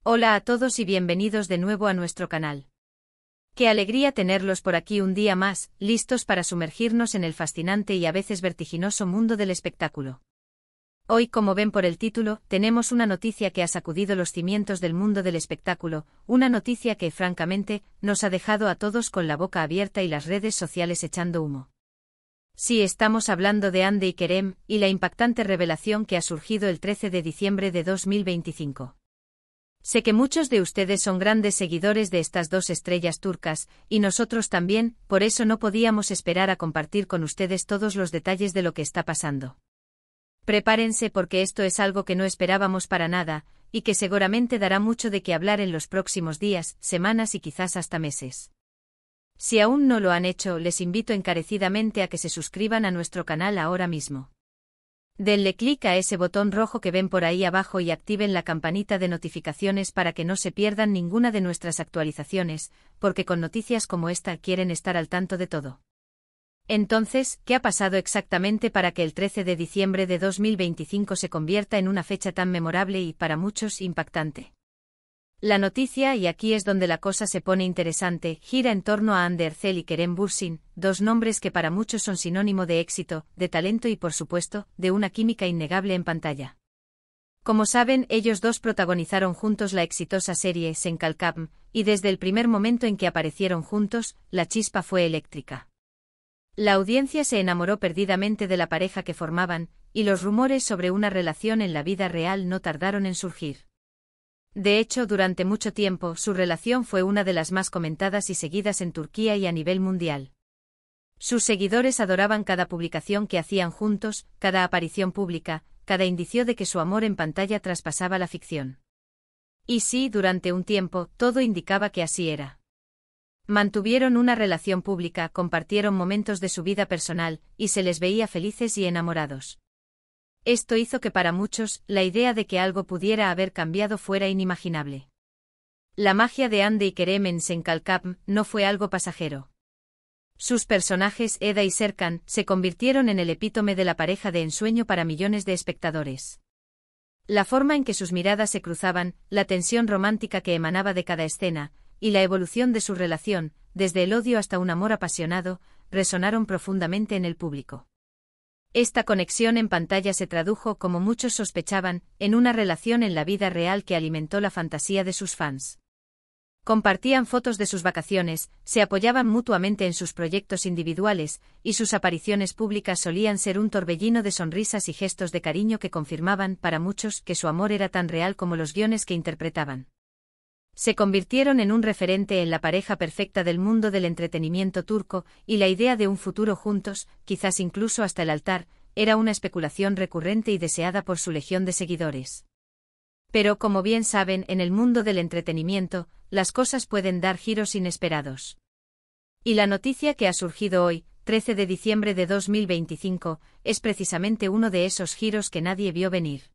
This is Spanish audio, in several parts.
Hola a todos y bienvenidos de nuevo a nuestro canal. Qué alegría tenerlos por aquí un día más, listos para sumergirnos en el fascinante y a veces vertiginoso mundo del espectáculo. Hoy, como ven por el título, tenemos una noticia que ha sacudido los cimientos del mundo del espectáculo, una noticia que, francamente, nos ha dejado a todos con la boca abierta y las redes sociales echando humo. Sí, estamos hablando de Hande y Kerem, y la impactante revelación que ha surgido el 13 de diciembre de 2025. Sé que muchos de ustedes son grandes seguidores de estas dos estrellas turcas, y nosotros también, por eso no podíamos esperar a compartir con ustedes todos los detalles de lo que está pasando. Prepárense porque esto es algo que no esperábamos para nada, y que seguramente dará mucho de qué hablar en los próximos días, semanas y quizás hasta meses. Si aún no lo han hecho, les invito encarecidamente a que se suscriban a nuestro canal ahora mismo. Denle clic a ese botón rojo que ven por ahí abajo y activen la campanita de notificaciones para que no se pierdan ninguna de nuestras actualizaciones, porque con noticias como esta quieren estar al tanto de todo. Entonces, ¿qué ha pasado exactamente para que el 13 de diciembre de 2025 se convierta en una fecha tan memorable y, para muchos, impactante? La noticia, y aquí es donde la cosa se pone interesante, gira en torno a Hande Erçel y Kerem Bürsin, dos nombres que para muchos son sinónimo de éxito, de talento y por supuesto, de una química innegable en pantalla. Como saben, ellos dos protagonizaron juntos la exitosa serie Sen Kalkam, y desde el primer momento en que aparecieron juntos, la chispa fue eléctrica. La audiencia se enamoró perdidamente de la pareja que formaban, y los rumores sobre una relación en la vida real no tardaron en surgir. De hecho, durante mucho tiempo, su relación fue una de las más comentadas y seguidas en Turquía y a nivel mundial. Sus seguidores adoraban cada publicación que hacían juntos, cada aparición pública, cada indicio de que su amor en pantalla traspasaba la ficción. Y sí, durante un tiempo, todo indicaba que así era. Mantuvieron una relación pública, compartieron momentos de su vida personal, y se les veía felices y enamorados. Esto hizo que para muchos, la idea de que algo pudiera haber cambiado fuera inimaginable. La magia de Hande y Kerem en Sen Kalkam no fue algo pasajero. Sus personajes, Eda y Serkan, se convirtieron en el epítome de la pareja de ensueño para millones de espectadores. La forma en que sus miradas se cruzaban, la tensión romántica que emanaba de cada escena, y la evolución de su relación, desde el odio hasta un amor apasionado, resonaron profundamente en el público. Esta conexión en pantalla se tradujo, como muchos sospechaban, en una relación en la vida real que alimentó la fantasía de sus fans. Compartían fotos de sus vacaciones, se apoyaban mutuamente en sus proyectos individuales, y sus apariciones públicas solían ser un torbellino de sonrisas y gestos de cariño que confirmaban, para muchos, que su amor era tan real como los guiones que interpretaban. Se convirtieron en un referente en la pareja perfecta del mundo del entretenimiento turco, y la idea de un futuro juntos, quizás incluso hasta el altar, era una especulación recurrente y deseada por su legión de seguidores. Pero como bien saben, en el mundo del entretenimiento, las cosas pueden dar giros inesperados. Y la noticia que ha surgido hoy, 13 de diciembre de 2025, es precisamente uno de esos giros que nadie vio venir.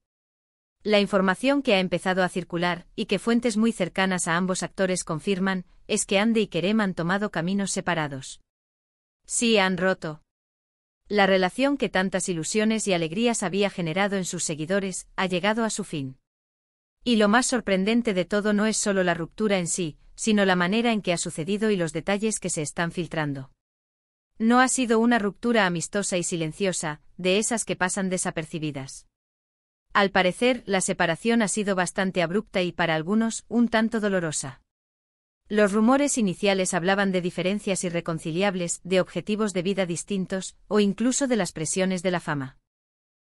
La información que ha empezado a circular, y que fuentes muy cercanas a ambos actores confirman, es que Hande y Kerem han tomado caminos separados. Sí, han roto. La relación que tantas ilusiones y alegrías había generado en sus seguidores, ha llegado a su fin. Y lo más sorprendente de todo no es solo la ruptura en sí, sino la manera en que ha sucedido y los detalles que se están filtrando. No ha sido una ruptura amistosa y silenciosa, de esas que pasan desapercibidas. Al parecer, la separación ha sido bastante abrupta y para algunos, un tanto dolorosa. Los rumores iniciales hablaban de diferencias irreconciliables, de objetivos de vida distintos, o incluso de las presiones de la fama.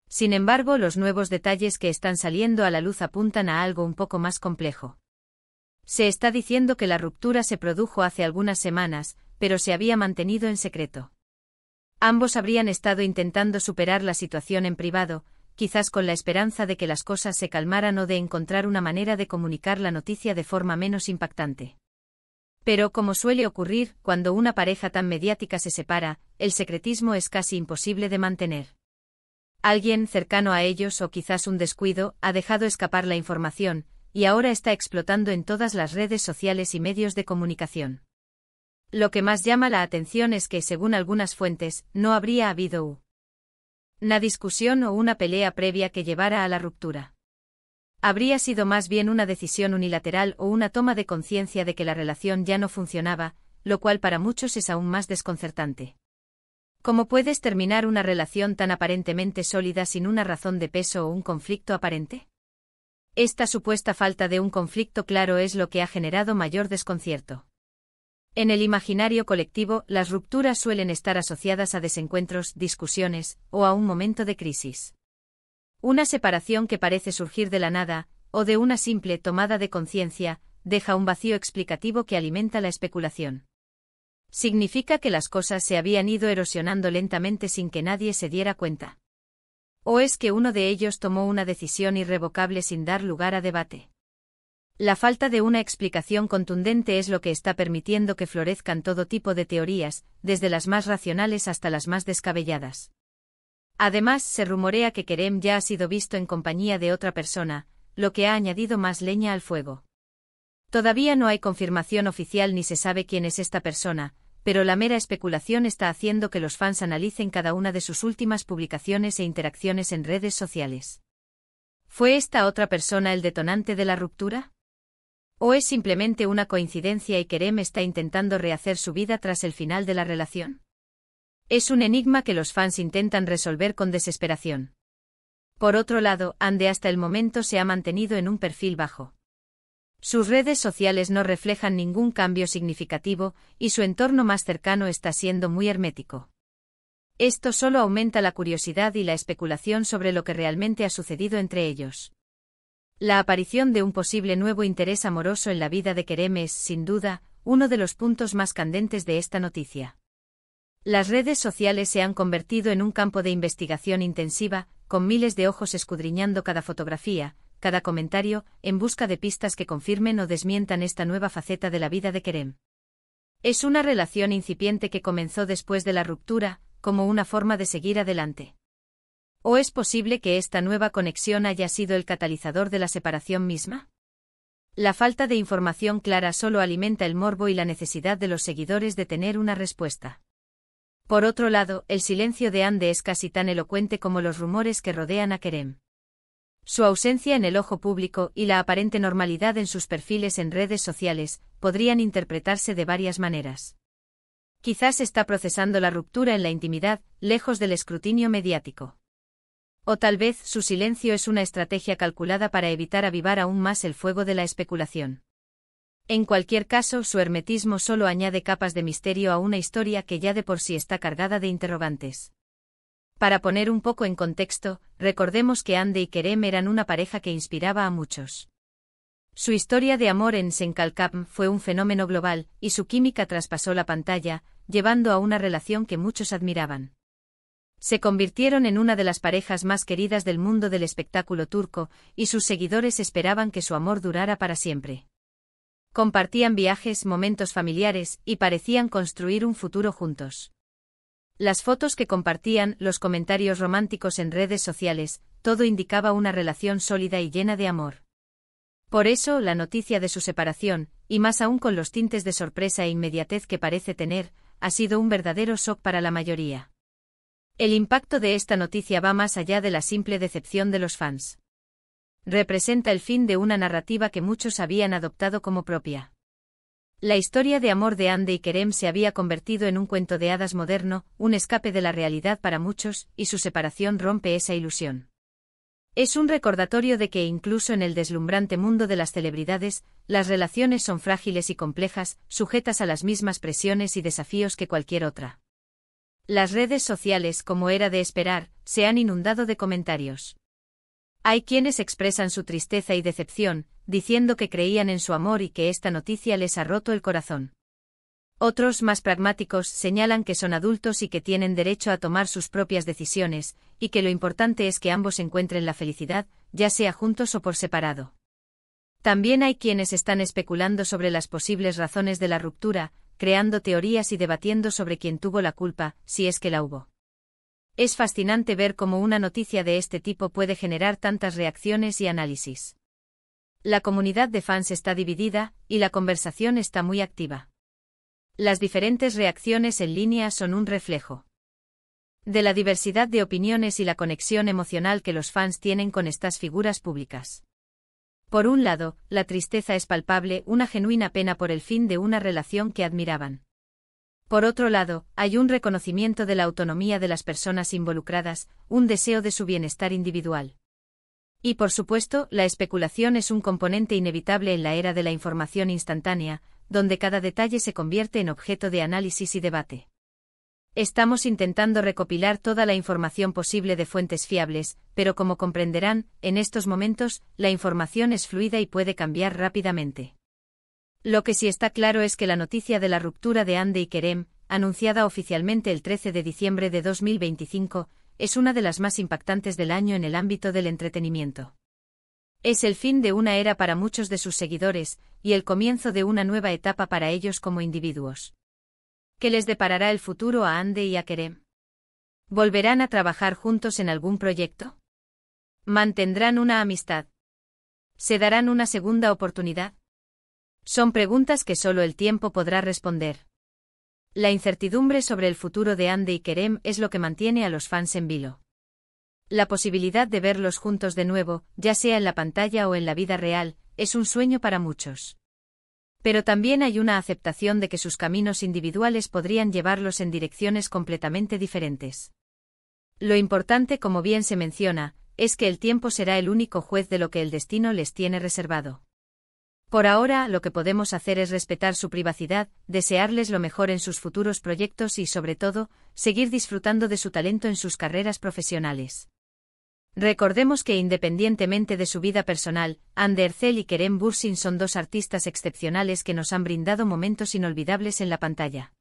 Sin embargo, los nuevos detalles que están saliendo a la luz apuntan a algo un poco más complejo. Se está diciendo que la ruptura se produjo hace algunas semanas, pero se había mantenido en secreto. Ambos habrían estado intentando superar la situación en privado, quizás con la esperanza de que las cosas se calmaran o de encontrar una manera de comunicar la noticia de forma menos impactante. Pero como suele ocurrir, cuando una pareja tan mediática se separa, el secretismo es casi imposible de mantener. Alguien cercano a ellos o quizás un descuido, ha dejado escapar la información, y ahora está explotando en todas las redes sociales y medios de comunicación. Lo que más llama la atención es que, según algunas fuentes, no habría habido una discusión o una pelea previa que llevara a la ruptura. Habría sido más bien una decisión unilateral o una toma de conciencia de que la relación ya no funcionaba, lo cual para muchos es aún más desconcertante. ¿Cómo puedes terminar una relación tan aparentemente sólida sin una razón de peso o un conflicto aparente? Esta supuesta falta de un conflicto claro es lo que ha generado mayor desconcierto. En el imaginario colectivo, las rupturas suelen estar asociadas a desencuentros, discusiones, o a un momento de crisis. Una separación que parece surgir de la nada, o de una simple tomada de conciencia, deja un vacío explicativo que alimenta la especulación. Significa que las cosas se habían ido erosionando lentamente sin que nadie se diera cuenta. ¿O es que uno de ellos tomó una decisión irrevocable sin dar lugar a debate? La falta de una explicación contundente es lo que está permitiendo que florezcan todo tipo de teorías, desde las más racionales hasta las más descabelladas. Además, se rumorea que Kerem ya ha sido visto en compañía de otra persona, lo que ha añadido más leña al fuego. Todavía no hay confirmación oficial ni se sabe quién es esta persona, pero la mera especulación está haciendo que los fans analicen cada una de sus últimas publicaciones e interacciones en redes sociales. ¿Fue esta otra persona el detonante de la ruptura? ¿O es simplemente una coincidencia y Kerem está intentando rehacer su vida tras el final de la relación? Es un enigma que los fans intentan resolver con desesperación. Por otro lado, Ande hasta el momento se ha mantenido en un perfil bajo. Sus redes sociales no reflejan ningún cambio significativo, y su entorno más cercano está siendo muy hermético. Esto solo aumenta la curiosidad y la especulación sobre lo que realmente ha sucedido entre ellos. La aparición de un posible nuevo interés amoroso en la vida de Kerem es, sin duda, uno de los puntos más candentes de esta noticia. Las redes sociales se han convertido en un campo de investigación intensiva, con miles de ojos escudriñando cada fotografía, cada comentario, en busca de pistas que confirmen o desmientan esta nueva faceta de la vida de Kerem. Es una relación incipiente que comenzó después de la ruptura, como una forma de seguir adelante. ¿O es posible que esta nueva conexión haya sido el catalizador de la separación misma? La falta de información clara solo alimenta el morbo y la necesidad de los seguidores de tener una respuesta. Por otro lado, el silencio de Ande es casi tan elocuente como los rumores que rodean a Kerem. Su ausencia en el ojo público y la aparente normalidad en sus perfiles en redes sociales podrían interpretarse de varias maneras. Quizás está procesando la ruptura en la intimidad, lejos del escrutinio mediático. O tal vez su silencio es una estrategia calculada para evitar avivar aún más el fuego de la especulación. En cualquier caso, su hermetismo solo añade capas de misterio a una historia que ya de por sí está cargada de interrogantes. Para poner un poco en contexto, recordemos que Ande y Kerem eran una pareja que inspiraba a muchos. Su historia de amor en Senkalkam fue un fenómeno global, y su química traspasó la pantalla, llevando a una relación que muchos admiraban. Se convirtieron en una de las parejas más queridas del mundo del espectáculo turco, y sus seguidores esperaban que su amor durara para siempre. Compartían viajes, momentos familiares, y parecían construir un futuro juntos. Las fotos que compartían, los comentarios románticos en redes sociales, todo indicaba una relación sólida y llena de amor. Por eso, la noticia de su separación, y más aún con los tintes de sorpresa e inmediatez que parece tener, ha sido un verdadero shock para la mayoría. El impacto de esta noticia va más allá de la simple decepción de los fans. Representa el fin de una narrativa que muchos habían adoptado como propia. La historia de amor de Ande y Kerem se había convertido en un cuento de hadas moderno, un escape de la realidad para muchos, y su separación rompe esa ilusión. Es un recordatorio de que incluso en el deslumbrante mundo de las celebridades, las relaciones son frágiles y complejas, sujetas a las mismas presiones y desafíos que cualquier otra. Las redes sociales, como era de esperar, se han inundado de comentarios. Hay quienes expresan su tristeza y decepción, diciendo que creían en su amor y que esta noticia les ha roto el corazón. Otros, más pragmáticos, señalan que son adultos y que tienen derecho a tomar sus propias decisiones, y que lo importante es que ambos encuentren la felicidad, ya sea juntos o por separado. También hay quienes están especulando sobre las posibles razones de la ruptura, creando teorías y debatiendo sobre quién tuvo la culpa, si es que la hubo. Es fascinante ver cómo una noticia de este tipo puede generar tantas reacciones y análisis. La comunidad de fans está dividida, y la conversación está muy activa. Las diferentes reacciones en línea son un reflejo de la diversidad de opiniones y la conexión emocional que los fans tienen con estas figuras públicas. Por un lado, la tristeza es palpable, una genuina pena por el fin de una relación que admiraban. Por otro lado, hay un reconocimiento de la autonomía de las personas involucradas, un deseo de su bienestar individual. Y por supuesto, la especulación es un componente inevitable en la era de la información instantánea, donde cada detalle se convierte en objeto de análisis y debate. Estamos intentando recopilar toda la información posible de fuentes fiables, pero como comprenderán, en estos momentos, la información es fluida y puede cambiar rápidamente. Lo que sí está claro es que la noticia de la ruptura de Hande y Kerem, anunciada oficialmente el 13 de diciembre de 2025, es una de las más impactantes del año en el ámbito del entretenimiento. Es el fin de una era para muchos de sus seguidores, y el comienzo de una nueva etapa para ellos como individuos. ¿Qué les deparará el futuro a Hande y a Kerem? ¿Volverán a trabajar juntos en algún proyecto? ¿Mantendrán una amistad? ¿Se darán una segunda oportunidad? Son preguntas que solo el tiempo podrá responder. La incertidumbre sobre el futuro de Hande y Kerem es lo que mantiene a los fans en vilo. La posibilidad de verlos juntos de nuevo, ya sea en la pantalla o en la vida real, es un sueño para muchos. Pero también hay una aceptación de que sus caminos individuales podrían llevarlos en direcciones completamente diferentes. Lo importante, como bien se menciona, es que el tiempo será el único juez de lo que el destino les tiene reservado. Por ahora, lo que podemos hacer es respetar su privacidad, desearles lo mejor en sus futuros proyectos y, sobre todo, seguir disfrutando de su talento en sus carreras profesionales. Recordemos que independientemente de su vida personal, Hande Erçel y Kerem Bürsin son dos artistas excepcionales que nos han brindado momentos inolvidables en la pantalla.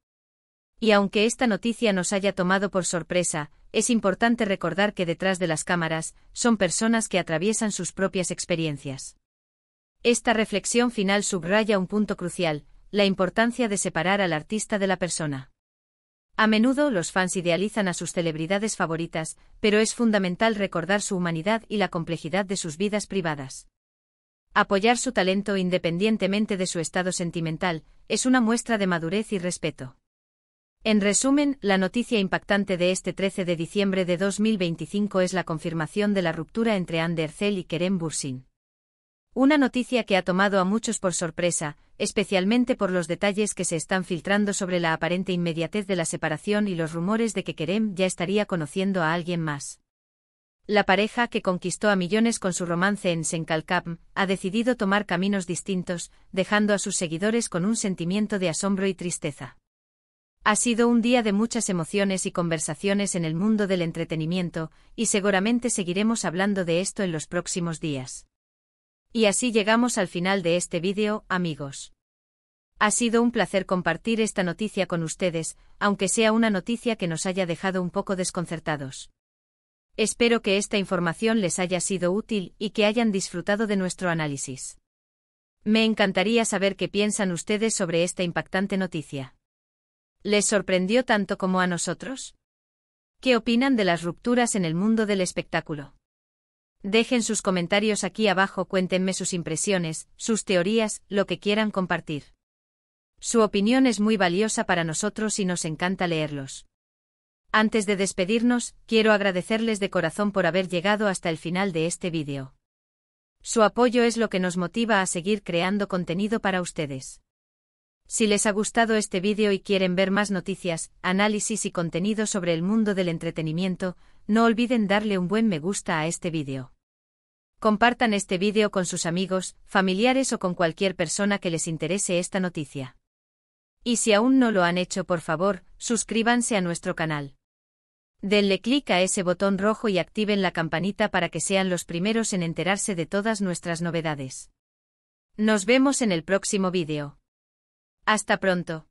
Y aunque esta noticia nos haya tomado por sorpresa, es importante recordar que detrás de las cámaras, son personas que atraviesan sus propias experiencias. Esta reflexión final subraya un punto crucial, la importancia de separar al artista de la persona. A menudo los fans idealizan a sus celebridades favoritas, pero es fundamental recordar su humanidad y la complejidad de sus vidas privadas. Apoyar su talento independientemente de su estado sentimental, es una muestra de madurez y respeto. En resumen, la noticia impactante de este 13 de diciembre de 2025 es la confirmación de la ruptura entre Hande Erçel y Kerem Bürsin. Una noticia que ha tomado a muchos por sorpresa, especialmente por los detalles que se están filtrando sobre la aparente inmediatez de la separación y los rumores de que Kerem ya estaría conociendo a alguien más. La pareja, que conquistó a millones con su romance en Senkalkam, ha decidido tomar caminos distintos, dejando a sus seguidores con un sentimiento de asombro y tristeza. Ha sido un día de muchas emociones y conversaciones en el mundo del entretenimiento, y seguramente seguiremos hablando de esto en los próximos días. Y así llegamos al final de este vídeo, amigos. Ha sido un placer compartir esta noticia con ustedes, aunque sea una noticia que nos haya dejado un poco desconcertados. Espero que esta información les haya sido útil y que hayan disfrutado de nuestro análisis. Me encantaría saber qué piensan ustedes sobre esta impactante noticia. ¿Les sorprendió tanto como a nosotros? ¿Qué opinan de las rupturas en el mundo del espectáculo? Dejen sus comentarios aquí abajo, cuéntenme sus impresiones, sus teorías, lo que quieran compartir. Su opinión es muy valiosa para nosotros y nos encanta leerlos. Antes de despedirnos, quiero agradecerles de corazón por haber llegado hasta el final de este vídeo. Su apoyo es lo que nos motiva a seguir creando contenido para ustedes. Si les ha gustado este vídeo y quieren ver más noticias, análisis y contenido sobre el mundo del entretenimiento, no olviden darle un buen me gusta a este vídeo. Compartan este vídeo con sus amigos, familiares o con cualquier persona que les interese esta noticia. Y si aún no lo han hecho, por favor, suscríbanse a nuestro canal. Denle clic a ese botón rojo y activen la campanita para que sean los primeros en enterarse de todas nuestras novedades. Nos vemos en el próximo vídeo. Hasta pronto.